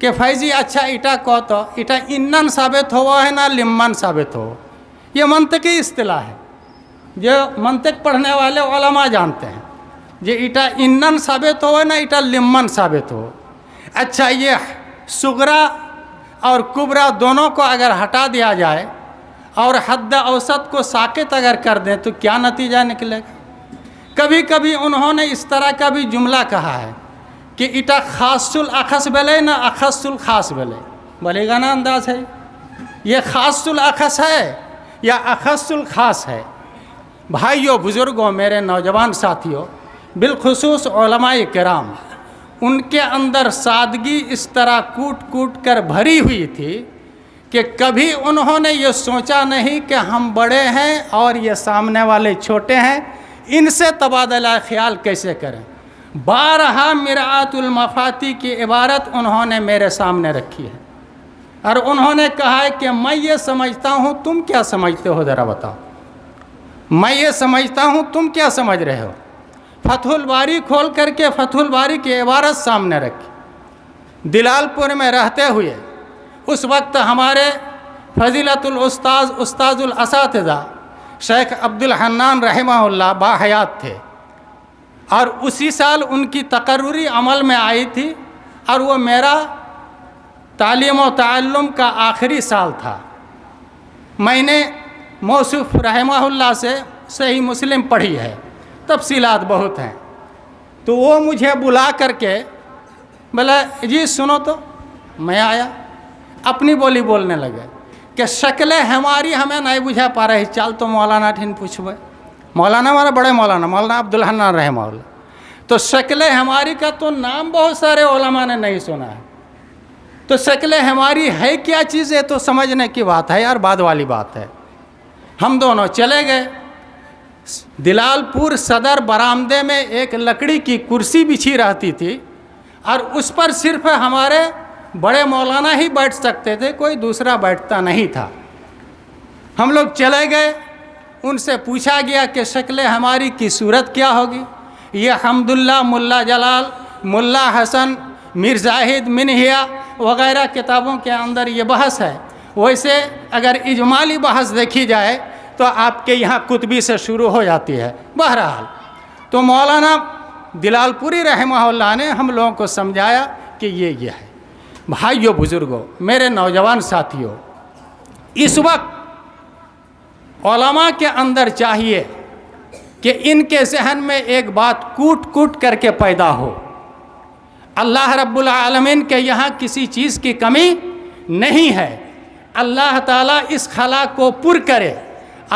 کہ فیضی اچھا ایٹا کو تو ایٹا انن ثابت ہوا ہے نہ لمن ثابت ہو. یہ منطقی اصطلاح ہے جو منطق پڑھنے والے علماء جانتے ہیں. یہ ایٹا انن ثابت ہو نہ ایٹا لمن ثابت ہو. اچھا یہ صغرا اور کبرا دونوں کو اگر ہٹا دیا جائے اور حد اوسط کو ساقط اگر کر دیں تو کیا نتیجہ نکلے گا؟ کبھی کبھی انہوں نے اس طرح کا بھی جملہ کہا ہے کہ ایٹا خاص الاخص بلے نہ اخص الخاص بلے. بولے گا نا انداز ہے یہ خاص الاخص ہے یا اخص الخاص ہے. بھائیوں بزرگوں میرے نوجوان ساتھیوں بالخصوص علماء کرام ان کے اندر سادگی اس طرح کوٹ کوٹ کر بھری ہوئی تھی کہ کبھی انہوں نے یہ سوچا نہیں کہ ہم بڑے ہیں اور یہ سامنے والے چھوٹے ہیں ان سے تبادلہ خیال کیسے کریں. بارہا مرآت المفاتی کی عبارت انہوں نے میرے سامنے رکھی ہے اور انہوں نے کہا ہے کہ میں یہ سمجھتا ہوں تم کیا سمجھتے ہو ذرا بتاؤ. میں یہ سمجھتا ہوں تم کیا سمجھ رہے ہو. فتح الباری کھول کر کے فتح الباری کی عبارت سامنے رکھی. دلال پور میں رہتے ہوئے اس وقت ہمارے فضیلت الاستاذ استاذ الاساتذہ شیخ عبد الحنان رحمہ اللہ باحیات تھے اور اسی سال ان کی تقرری عمل میں آئی تھی اور وہ میرا تعلیم و تعلم کا آخری سال تھا. میں نے موصوف رحمہ اللہ سے صحیح مسلم پڑھی ہے تفصیلات بہت ہیں. تو وہ مجھے بلا کر کے بولا جی سنو تو. میں آیا اپنی بولی بولنے لگے کہ شکلیں ہماری ہمیں نہیں بجھا پا رہی. چال تو مولانا ٹھن پوچھو مولانا ہمارا بڑے مولانا عبد الحنان رحمہ اللہ. تو شکلیں ہماری کا تو نام بہت سارے علماء نے نہیں سنا ہے. تو شکلیں ہماری ہے کیا چیز ہے تو سمجھنے کی بات ہے یار بعد والی بات ہے. ہم دونوں چلے گئے. دلال پور صدر برآمدے میں ایک لکڑی کی کرسی بچھی رہتی تھی اور اس پر صرف ہمارے بڑے مولانا ہی بیٹھ سکتے تھے کوئی دوسرا بیٹھتا نہیں تھا. ہم لوگ چلے گئے. ان سے پوچھا گیا کہ شکل ہماری کی صورت کیا ہوگی. یہ حمداللہ ملا جلال ملا حسن میر زاہد منہیا وغیرہ کتابوں کے اندر یہ بحث ہے. ویسے اگر اجمالی بحث دیکھی جائے تو آپ کے یہاں کتبی سے شروع ہو جاتی ہے. بہرحال تو مولانا دلال پوری رحمہ اللہ نے ہم لوگوں کو سمجھایا کہ یہ ہے. بھائیو بزرگوں میرے نوجوان ساتھیوں اس وقت علماء کے اندر چاہیے کہ ان کے ذہن میں ایک بات کوٹ کوٹ کر کے پیدا ہو. اللہ رب العالمین کے یہاں کسی چیز کی کمی نہیں ہے. اللہ تعالیٰ اس خلا کو پر کرے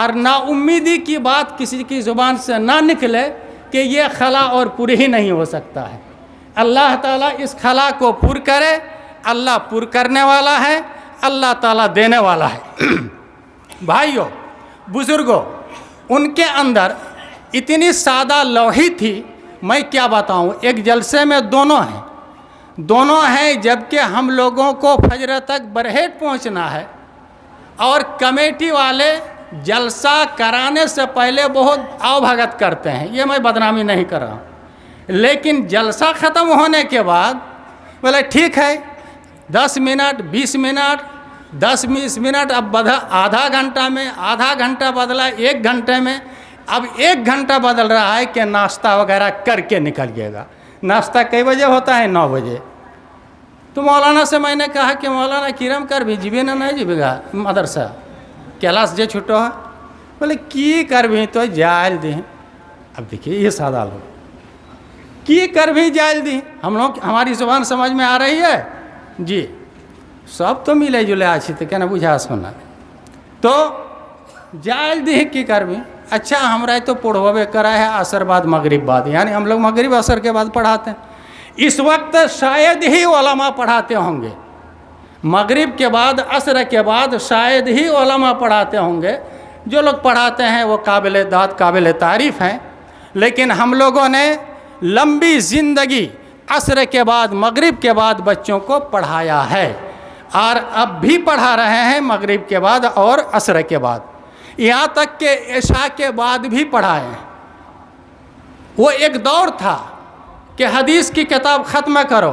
اور نا امیدی کی بات کسی کی زبان سے نہ نکلے کہ یہ خلا اور پر ہی نہیں ہو سکتا ہے. اللہ تعالیٰ اس خلا کو پر کرے. اللہ پر کرنے والا ہے. اللہ تعالیٰ دینے والا ہے. بھائیوں بزرگوں ان کے اندر اتنی سادہ لوحی تھی میں کیا بتاؤں. ایک جلسے میں دونوں ہیں جبکہ ہم لوگوں کو فجر تک برہیٹ پہنچنا ہے اور کمیٹی والے جلسہ کرانے سے پہلے بہت آؤ بھگت کرتے ہیں. یہ میں بدنامی نہیں کر رہا ہوں لیکن جلسہ ختم ہونے کے بعد بولے ٹھیک ہے 10 منٹ 20 منٹ 10-20 منٹ اب آدھا گھنٹہ میں آدھا گھنٹہ بدلا 1 گھنٹے میں اب 1 گھنٹہ بدل رہا ہے کہ ناشتہ وغیرہ کر کے نکلیے گا. ناشتہ کئی بجے ہوتا ہے 9 بجے. تو مولانا سے میں نے کہا کہ مولانا کرم کر بھی جیبے نہ نہیں جیبے گا مدرسہ کلاس جے چھٹو ہے. بولے کی کر بھی تو جائل دی. اب دیکھیے یہ سادہ لوگ کی کر بھی جائل دی. ہم لوگ ہماری زبان سمجھ میں آ رہی ہے جی سب تو ملے جلے آچھی تو کہنا بجھا سنا تو جائل دی کی کر بھی. اچھا ہمارا تو پڑھوے کرا ہے عصر بعد مغرب بعد یعنی ہم لوگ مغرب عصر کے بعد پڑھاتے ہیں. اس وقت شاید ہی علماء پڑھاتے ہوں گے. مغرب کے بعد عصر کے بعد شاید ہی علماء پڑھاتے ہوں گے. جو لوگ پڑھاتے ہیں وہ قابل داد قابل تعریف ہیں. لیکن ہم لوگوں نے لمبی زندگی عصر کے بعد مغرب کے بعد بچوں کو پڑھایا ہے اور اب بھی پڑھا رہے ہیں مغرب کے بعد اور عصر کے بعد یہاں تک کہ عشاء کے بعد بھی پڑھائے ہیں. وہ ایک دور تھا کہ حدیث کی کتاب ختم کرو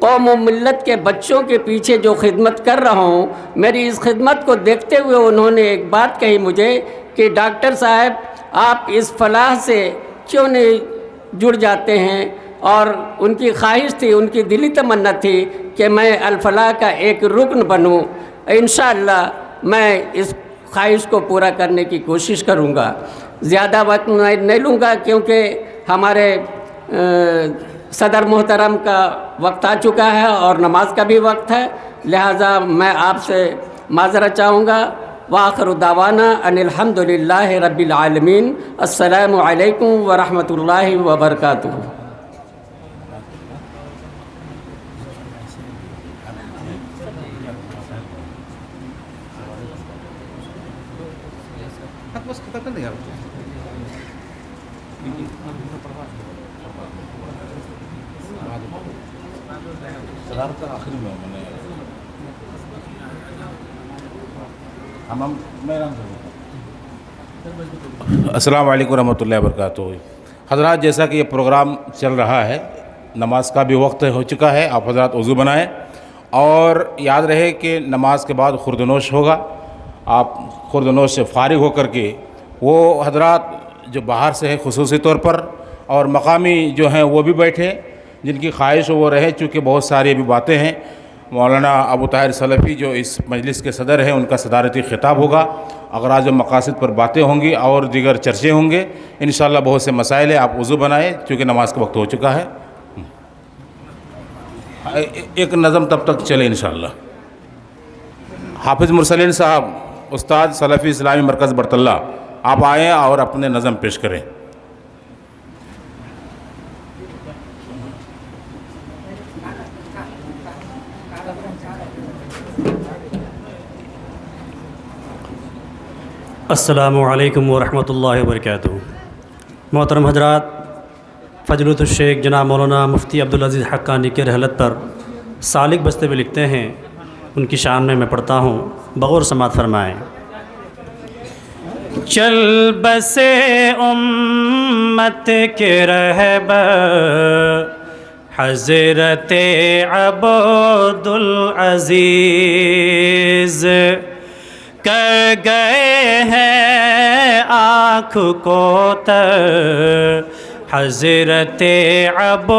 قوم و ملت کے بچوں کے پیچھے جو خدمت کر رہا ہوں، میری اس خدمت کو دیکھتے ہوئے انہوں نے ایک بات کہی مجھے کہ ڈاکٹر صاحب آپ اس فلاح سے کیوں نہیں جڑ جاتے ہیں؟ اور ان کی خواہش تھی، ان کی دلی تمنا تھی کہ میں الفلاح کا ایک رکن بنوں۔ انشاءاللہ میں اس خواہش کو پورا کرنے کی کوشش کروں گا۔ زیادہ وقت میں نہیں لوں گا کیونکہ ہمارے صدر محترم کا وقت آ چکا ہے اور نماز کا بھی وقت ہے، لہٰذا میں آپ سے معذرت چاہوں گا۔ وآخر دعوانا ان الحمد للہ رب العالمین۔ السلام علیکم ورحمۃ اللہ وبرکاتہ۔ السلام علیکم ورحمۃ اللہ وبرکاتہ۔ حضرات، جیسا کہ یہ پروگرام چل رہا ہے، نماز کا بھی وقت ہو چکا ہے، آپ حضرات وضو بنائیں اور یاد رہے کہ نماز کے بعد خردنوش ہوگا۔ آپ خردنوش سے فارغ ہو کر کے وہ حضرات جو باہر سے ہیں خصوصی طور پر اور مقامی جو ہیں وہ بھی بیٹھے، جن کی خواہش وہ رہے، چونکہ بہت ساری ابھی باتیں ہیں۔ مولانا ابو طاہر سلفی جو اس مجلس کے صدر ہیں، ان کا صدارتی خطاب ہوگا، اغراض و مقاصد پر باتیں ہوں گی اور دیگر چرچے ہوں گے۔ انشاءاللہ بہت سے مسائل ہیں، آپ وضو بنائیں چونکہ نماز کا وقت ہو چکا ہے۔ ایک نظم تب تک چلے انشاءاللہ۔ حافظ مرسلین صاحب، استاد سلفی اسلامی مرکز برطلہ، آپ آئیں اور اپنے نظم پیش کریں۔ السلام علیکم ورحمۃ اللہ وبرکاتہ۔ محترم حضرات، فضیلۃ الشیخ جناب مولانا مفتی عبدالعزیز حقانی کے رحلت پر سالک بستے میں لکھتے ہیں، ان کی شان میں پڑھتا ہوں، بغور سماعت فرمائیں۔ چل بسے امت کے رہبر حضرت عبدالعزیز کر گئے ہیں آنکھ کو تر حضرت عبدالعزیز،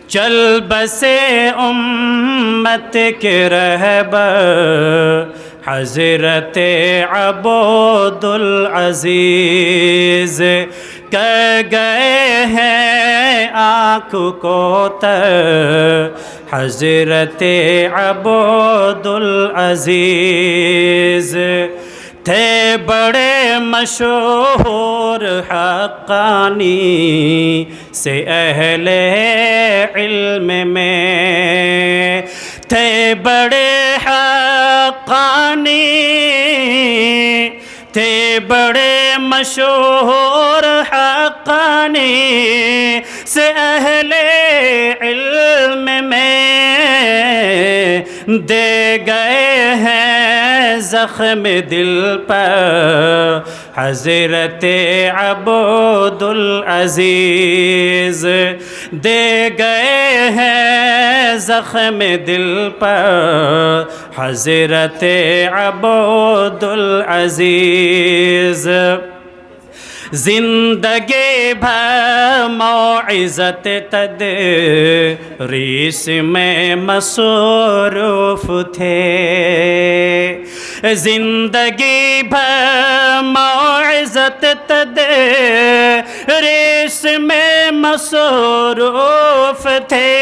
چل بسے امت کے رہبر حضرت عبدالعزیز کر گئے ہیں آنکھ کو تر حضرت عبدالعزیز، تھے بڑے مشہور حقانی سے اہل علم میں، تھے بڑے حقانی، تھے بڑے مشہور حقانی سے اہل علم میں، دے گئے ہیں زخم دل پر حضرت عبدالعزیز، دے گئے ہیں زخم دل پر حضرت عبدالعزیز، زندگی بھر موعظت تدریس میں مصروف تھے، زندگی بھر موعظت تدریس میں مصروف تھے،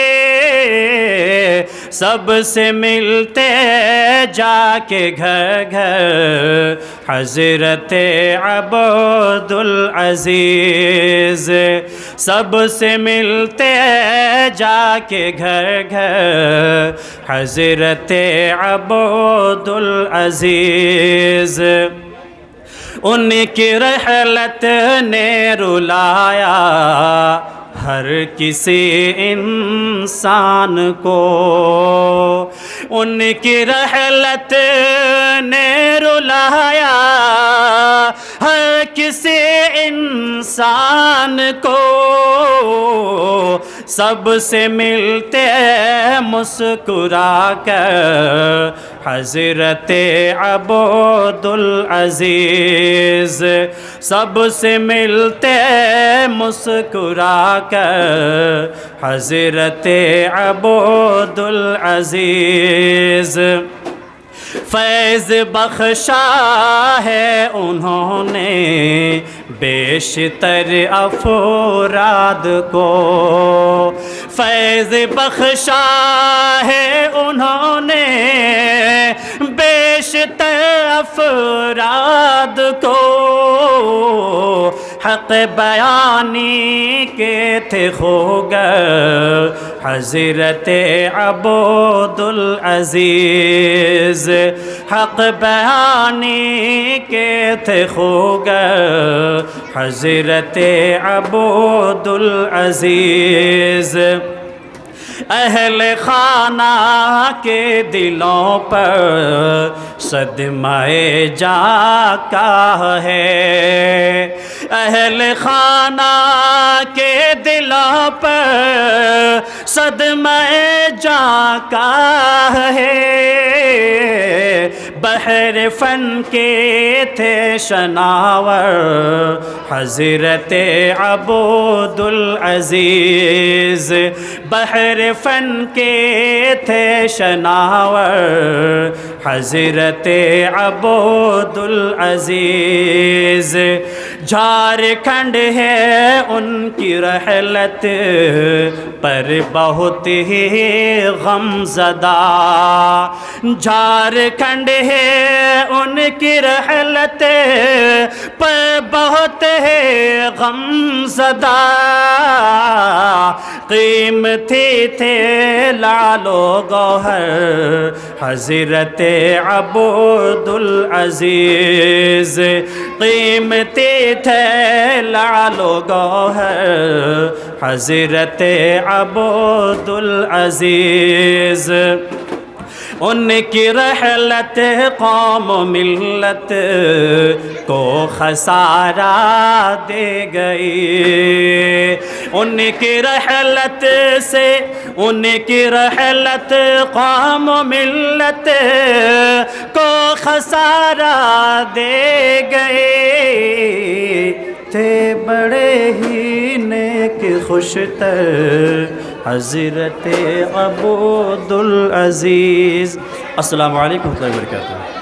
سب سے ملتے جا کے گھر گھر حضرت عبدالعزیز، سب سے ملتے جا کے گھر گھر حضرت عبدالعزیز، ان کی رحلت نے رلایا ہر کسی انسان کو، ان کی رحلت نے رلایا ہر کسی انسان کو سب سے ملتے مسکرا کر حضرت عبدالعزیز، سب سے ملتے مسکرا کر حضرت عبدالعزیز۔ فیض بخشا ہے انہوں نے بیشتر افراد کو، فیض بخشا ہے انہوں نے بیشتر افراد کو، حق بیانی کے تھے خوگر حضرت عبدالعزیز، حق بیانی کے تھے خوگر حضرت عبدالعزیز۔ اہل خانہ کے دلوں پر صدمہ جاں کا ہے، اہل خانہ کے دلوں پر صدمہ جاں کا ہے، بحر فن کے تھے شناور حضرت عبدالعزیز، بحر فن کے تھے شناور حضرت عبدالعزیز۔ جھارکھنڈ ہے ان کی رحلت پر بہت ہی غم زدہ، جھارکھنڈ ہے ان کی رحلت پر بہت ہے غم زدہ، قیمتی تھے لعل و گوہر حضرت عبدالعزیز، قیمتی تھے لعل و گوہر حضرت عبدالعزیز۔ ان کی رحلت قوم و ملت کو خسارہ دے گئی، ان کی رحلت سے ان کی رحلت قوم و ملت کو خسارہ دے گئے، تھے بڑے ہی نیک خوشتر حضرت عبدالعزیز۔ السلام علیکم ورحمۃ اللہ وبرکاتہ۔